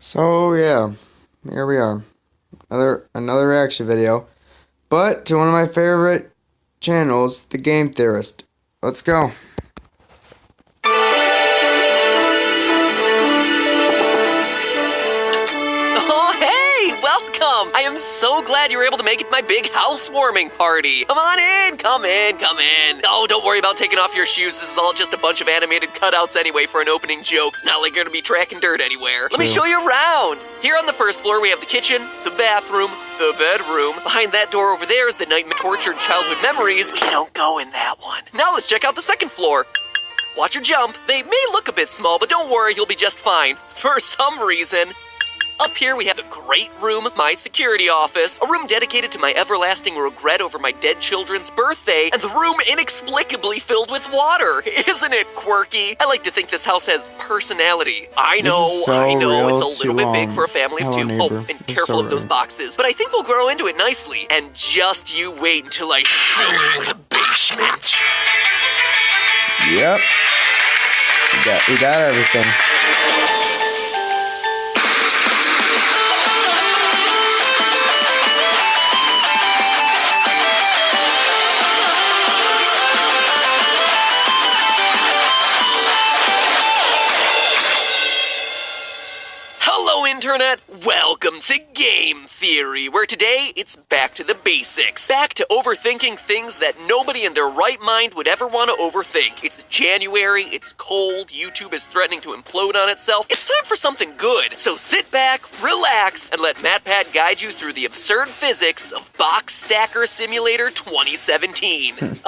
So yeah, here we are. Another reaction video. But to one of my favorite channels, The Game Theorist. Let's go. Oh, hey! Welcome! I am so glad you were able to make it to my big housewarming party. Come on in, come in, come in. Oh, don't worry about taking off your shoes. This is all just a bunch of animated cutouts anyway for an opening joke. It's not like you're gonna be tracking dirt anywhere. Let me show you around. Here on the first floor, we have the kitchen, the bathroom, the bedroom. Behind that door over there is the nightmare tortured childhood memories. We don't go in that one. Now let's check out the second floor. Watch your jump. They may look a bit small, but don't worry, you'll be just fine. For some reason. Up here we have the great room, my security office, a room dedicated to my everlasting regret over my dead children's birthday, and the room inexplicably filled with water. Isn't it quirky? I like to think this house has personality. I know, it's a little bit big for a family of two. Oh, and careful of those boxes. But I think we'll grow into it nicely. And just you wait until I show you the basement. Yep. We got everything. Hello, Internet! Welcome to Game Theory, where today it's back to the basics. Back to overthinking things that nobody in their right mind would ever want to overthink. It's January, it's cold, YouTube is threatening to implode on itself. It's time for something good. So sit back, relax, and let MatPat guide you through the absurd physics of Box Stacker Simulator 2017.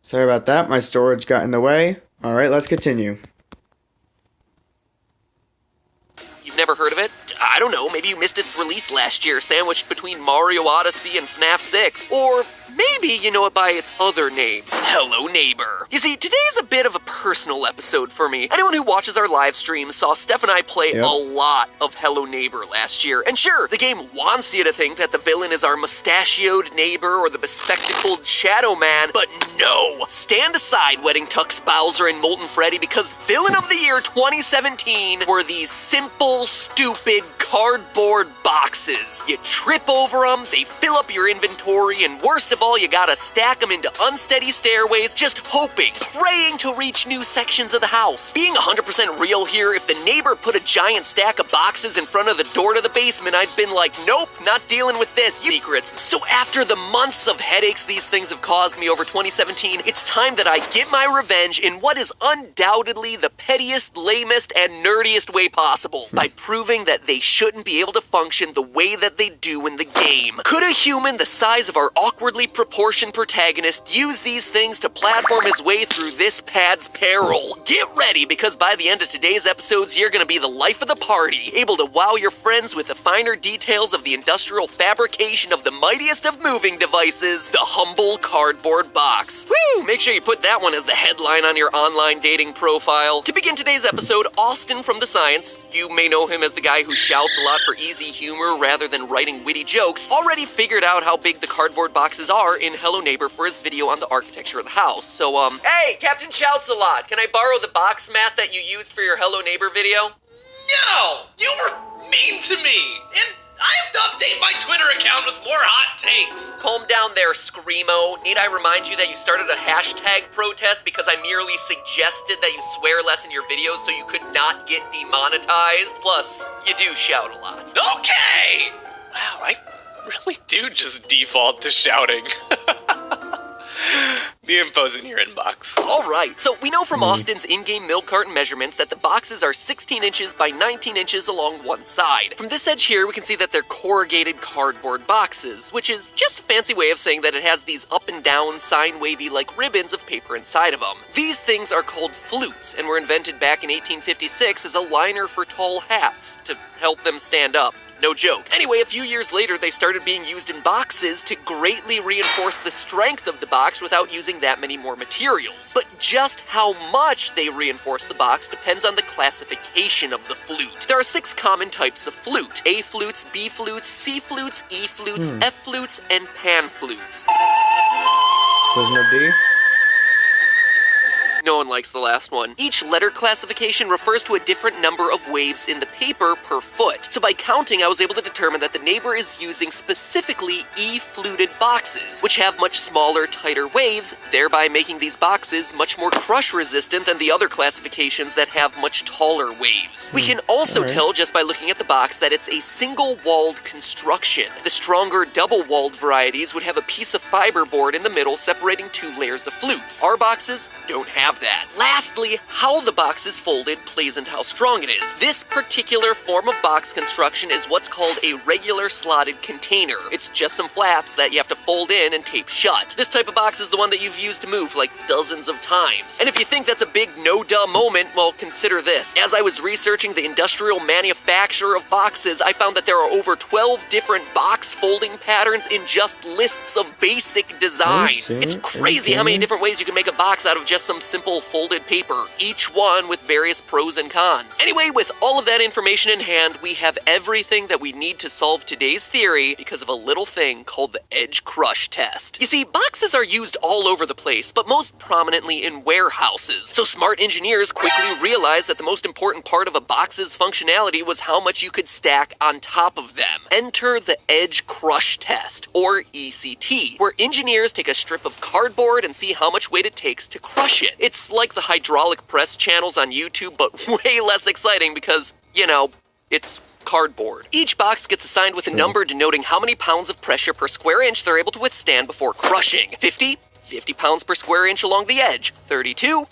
Sorry about that, my storage got in the way. Alright, let's continue. Never heard of it? I don't know, maybe you missed its release last year, sandwiched between Mario Odyssey and FNAF 6. Or maybe you know it by its other name, Hello Neighbor. You see, today's a bit of a personal episode for me. Anyone who watches our live stream saw Steph and I play a lot of Hello Neighbor last year. And sure, the game wants you to think that the villain is our mustachioed neighbor or the bespectacled Shadow Man, but no! Stand aside, Wedding Tux Bowser and Molten Freddy, because Villain of the Year 2017 were these simple, stupid cardboard boxes. You trip over them, they fill up your inventory, and worst of all, you gotta stack them into unsteady stairways, just hoping, praying to reach new sections of the house. Being 100% real here, if the neighbor put a giant stack of boxes in front of the door to the basement, I'd been like, nope, not dealing with this, you secrets. So after the months of headaches these things have caused me over 2017, it's time that I get my revenge in what is undoubtedly the pettiest, lamest, and nerdiest way possible, by proving that they shouldn't be able to function the way that they do in the game. Could a human the size of our awkwardly proportioned protagonist use these things to platform his way through this pad's peril? Get ready, because by the end of today's episodes, you're gonna be the life of the party, able to wow your friends with the finer details of the industrial fabrication of the mightiest of moving devices, the humble cardboard box. Woo! Make sure you put that one as the headline on your online dating profile. To begin today's episode, Austin from The Science, you may know him as the guy who shouts a lot for easy humor rather than writing witty jokes, already figured out how big the cardboard boxes are in Hello Neighbor for his video on the architecture of the house. So, hey, Captain Shouts a Lot, can I borrow the box mat that you used for your Hello Neighbor video? No! You were mean to me! And I have to update my Twitter account with more hot takes! Calm down there, Screamo. Need I remind you that you started a hashtag protest because I merely suggested that you swear less in your videos so you could not get demonetized? Plus, you do shout a lot. Okay! Wow, I really do just default to shouting. The info's in your inbox. Alright, so we know from Austin's in-game milk carton measurements that the boxes are 16 inches by 19 inches along one side. From this edge here, we can see that they're corrugated cardboard boxes, which is just a fancy way of saying that it has these up and down, sine-wavy like ribbons of paper inside of them. These things are called flutes, and were invented back in 1856 as a liner for tall hats, to help them stand up. No joke. Anyway, a few years later, they started being used in boxes to greatly reinforce the strength of the box without using that many more materials. But just how much they reinforce the box depends on the classification of the flute. There are 6 common types of flute: A flutes, B flutes, C flutes, E flutes, F flutes, and pan flutes. There's no D? No one likes the last one. Each letter classification refers to a different number of waves in the paper per foot. So by counting, I was able to determine that the neighbor is using specifically E-fluted boxes, which have much smaller, tighter waves, thereby making these boxes much more crush resistant than the other classifications that have much taller waves. We can also tell just by looking at the box that it's a single-walled construction. The stronger double-walled varieties would have a piece of fiberboard in the middle separating two layers of flutes. Our boxes don't have that. Lastly, how the box is folded plays into how strong it is. This particular form of box construction is what's called a regular slotted container. It's just some flaps that you have to fold in and tape shut. This type of box is the one that you've used to move like dozens of times. And if you think that's a big no-duh moment, well, consider this. As I was researching the industrial manufacture of boxes, I found that there are over 12 different box folding patterns in just lists of basic designs. It's crazy how many different ways you can make a box out of just some simple folded paper, each one with various pros and cons. Anyway, with all of that information in hand, we have everything that we need to solve today's theory because of a little thing called the edge crush test. You see, boxes are used all over the place, but most prominently in warehouses. So smart engineers quickly realized that the most important part of a box's functionality was how much you could stack on top of them. Enter the edge crush test, or ECT, where engineers take a strip of cardboard and see how much weight it takes to crush it. It's like the hydraulic press channels on YouTube, but way less exciting because, you know, it's cardboard. Each box gets assigned with a number denoting how many pounds of pressure per square inch they're able to withstand before crushing. 50 pounds per square inch along the edge. 32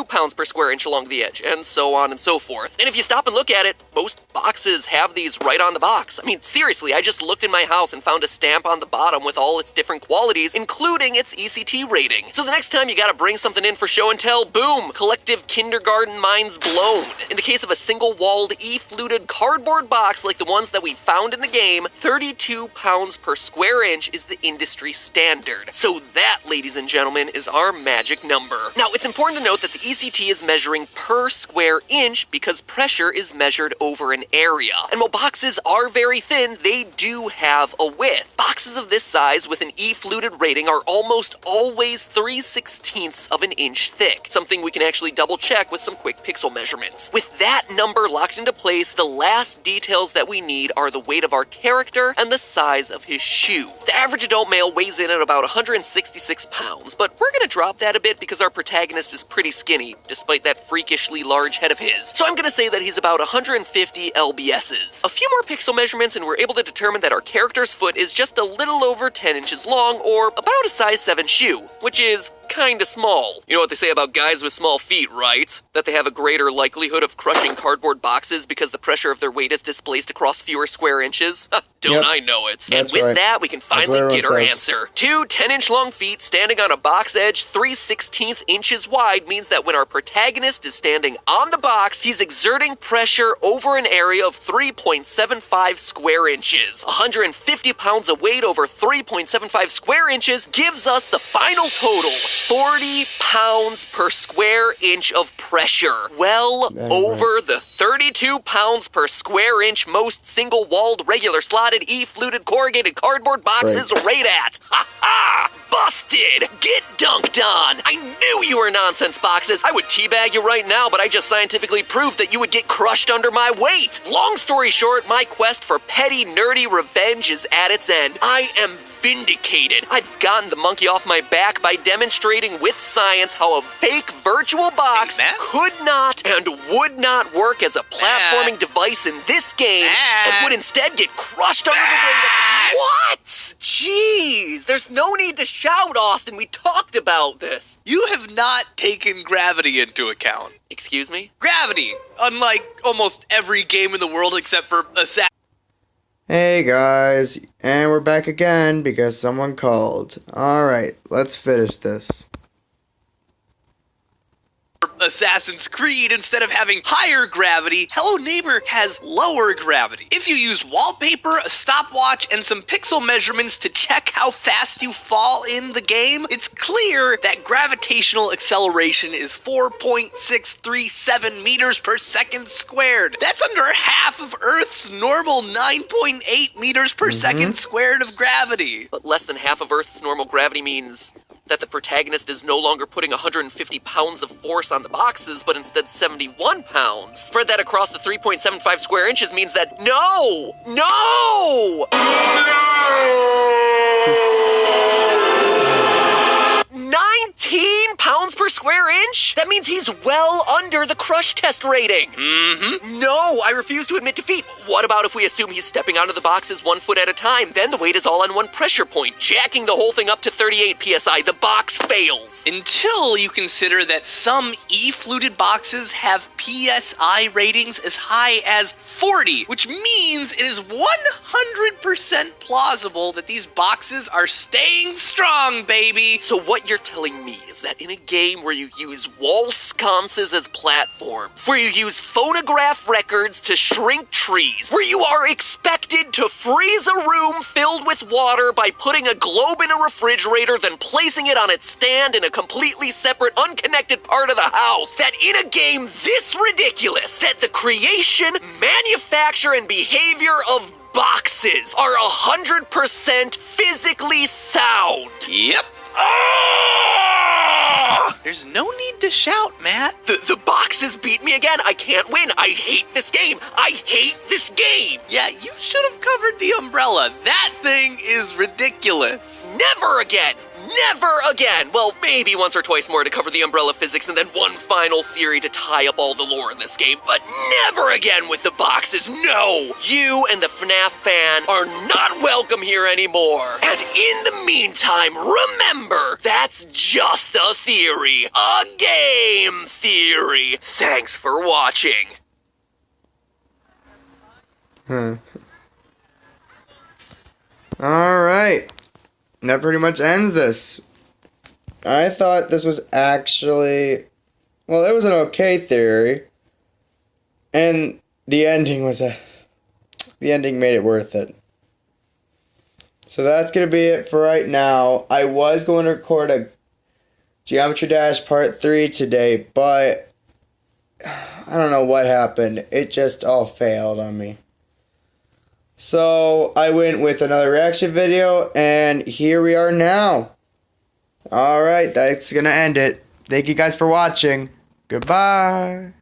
pounds per square inch along the edge, and so on and so forth. And if you stop and look at it, most boxes have these right on the box. I mean, seriously, I just looked in my house and found a stamp on the bottom with all its different qualities, including its ECT rating. So the next time you gotta bring something in for show and tell, boom, collective kindergarten minds blown. In the case of a single-walled, E-fluted cardboard box like the ones that we found in the game, 32 pounds per square inch is the industry standard. So that, ladies and gentlemen, is our magic number. Now, it's important to note that the ECT is measuring per square inch because pressure is measured over an area. And while boxes are very thin, they do have a width. Boxes of this size with an E-fluted rating are almost always 3/16 of an inch thick, something we can actually double check with some quick pixel measurements. With that number locked into place, the last details that we need are the weight of our character and the size of his shoe. The average adult male weighs in at about 166 pounds, but we're gonna drop that a bit because our protagonist is pretty skinny, despite that freakishly large head of his. So I'm gonna say that he's about 150 lbs's. A few more pixel measurements and we're able to determine that our character's foot is just a little over 10 inches long, or about a size 7 shoe, which is kinda small. You know what they say about guys with small feet, right? That they have a greater likelihood of crushing cardboard boxes because the pressure of their weight is displaced across fewer square inches? Don't I know it? And with that, we can finally get our answer. Two 10-inch long feet standing on a box edge 3/16 inches wide means that when our protagonist is standing on the box, he's exerting pressure over an area of 3.75 square inches. 150 pounds of weight over 3.75 square inches gives us the final total, 40 pounds per square inch of pressure. Well over the 32 pounds per square inch most single-walled, regular slotted, E-fluted corrugated cardboard boxes rate at. Ha ha! Busted! Get dunked on! I knew you were nonsense boxes. I would teabag you right now, but I just scientifically proved that you would get crushed under my weight. Long story short, my quest for petty, nerdy revenge is at its end. I am vindicated. I've gotten the monkey off my back by demonstrating with science how a fake virtual box could not and would not work as a platforming device in this game and would instead get crushed under the weight of... What? Jeez, there's no need to shout, Austin. We talked about this. You have not taken gravity into account. Excuse me? Gravity, unlike almost every game in the world except for Assassin's Hey guys, and we're back again because someone called. Alright, let's finish this. Creed, instead of having higher gravity, Hello Neighbor has lower gravity. If you use wallpaper, a stopwatch, and some pixel measurements to check how fast you fall in the game, it's clear that gravitational acceleration is 4.637 meters per second squared. That's under half of Earth's normal 9.8 meters per second squared of gravity. But less than half of Earth's normal gravity means That the protagonist is no longer putting 150 pounds of force on the boxes, but instead 71 pounds. Spread that across the 3.75 square inches means that no! 19 pounds per square inch? That means he's well under the crush test rating. Mm-hmm. No, I refuse to admit defeat. What about if we assume he's stepping onto the boxes 1 foot at a time? Then the weight is all on one pressure point, jacking the whole thing up to 38 psi. The box fails. Until you consider that some E-fluted boxes have PSI ratings as high as 40, which means it is 100% plausible that these boxes are staying strong, baby. So what you're telling me is that in a game where you use wall sconces as platforms, where you use phonograph records to shrink trees, where you are expected to freeze a room filled with water by putting a globe in a refrigerator, then placing it on its stand in a completely separate, unconnected part of the house, that in a game this ridiculous, that the creation, manufacture, and behavior of boxes are 100% physically sound? Yep. Ah! There's no need to shout, Matt. The boxes beat me again. I can't win. I hate this game. I hate this game. Yeah, you should have covered the umbrella. That thing is ridiculous. Never again. Never again. Well, maybe once or twice more to cover the umbrella physics and then one final theory to tie up all the lore in this game. But never again with the boxes. No. You and the FNAF fan are not welcome here anymore. And in the meantime, remember, that's just a theory. A game theory. Thanks for watching. Alright. That pretty much ends this. I thought this was actually... Well, it was an okay theory. And the ending was a... The ending made it worth it. So that's going to be it for right now. I was going to record a Geometry Dash Part 3 today, but... I don't know what happened. It just all failed on me. So I went with another reaction video, and here we are now. Alright, that's gonna end it. Thank you guys for watching. Goodbye.